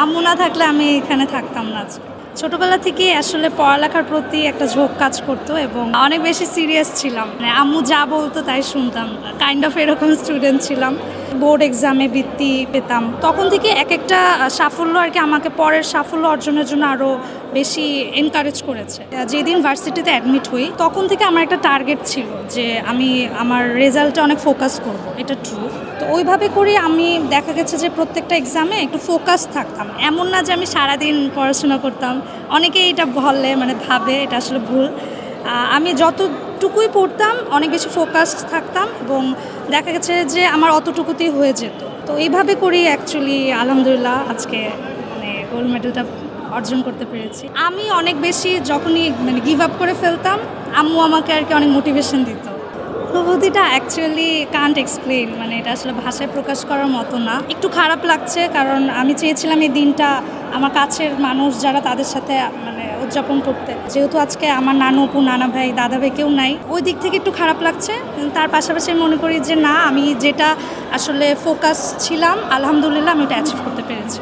আম্মু না থাকলে আমি এখানে থাকতাম না আজকে। ছোটবেলা থেকেই আসলে পড়ালেখার প্রতি একটা ঝোঁক কাজ করতো এবং অনেক বেশি সিরিয়াস ছিলাম। মানে আম্মু যা বলতো তাই শুনতাম, কাইন্ড অফ এরকম স্টুডেন্ট ছিলাম। বোর্ড এক্সামে বৃত্তি পেতাম, তখন থেকে এক একটা সাফল্য আর কি আমাকে পরের সাফল্য অর্জনের জন্য আরও বেশি এনকারেজ করেছে। যেদিন ভার্সিটিতে অ্যাডমিট হই তখন থেকে আমার একটা টার্গেট ছিল যে আমি আমার রেজাল্টে অনেক ফোকাস করব, এটা ট্রু। তো ওইভাবে করে আমি দেখা গেছে যে প্রত্যেকটা এক্সামে একটু ফোকাস থাকতাম। এমন না যে আমি সারাদিন পড়াশোনা করতাম, অনেকেই এটা বলে, মানে ভাবে, এটা আসলে ভুল। আমি যতটুকুই পড়তাম অনেক বেশি ফোকাস থাকতাম এবং দেখা গেছে যে আমার অতটুকুতেই হয়ে যেত। তো এইভাবে করেই অ্যাকচুয়ালি আলহামদুলিল্লাহ আজকে মানে গোল্ড মেডেলটা অর্জন করতে পেরেছি। আমি অনেক বেশি যখনই মানে গিভ আপ করে ফেলতাম, আম্মু আমাকে আর কি অনেক মোটিভেশন দিত। অনুভূতিটা অ্যাকচুয়ালি কান্ট এক্সপ্লেইন, মানে এটা আসলে ভাষায় প্রকাশ করার মতো না। একটু খারাপ লাগছে কারণ আমি চেয়েছিলাম এই দিনটা আমার কাছের মানুষ যারা তাদের সাথে মানে উদযাপন করতে, যেহেতু আজকে আমার নানু আপু, নানা ভাই, দাদা ভাই কেউ নাই, ওই দিক থেকে একটু খারাপ লাগছে। তার পাশাপাশি মনে করি যে না, আমি যেটা আসলে ফোকাস ছিলাম আলহামদুলিল্লাহ আমি এটা অ্যাচিভ করতে পেরেছি।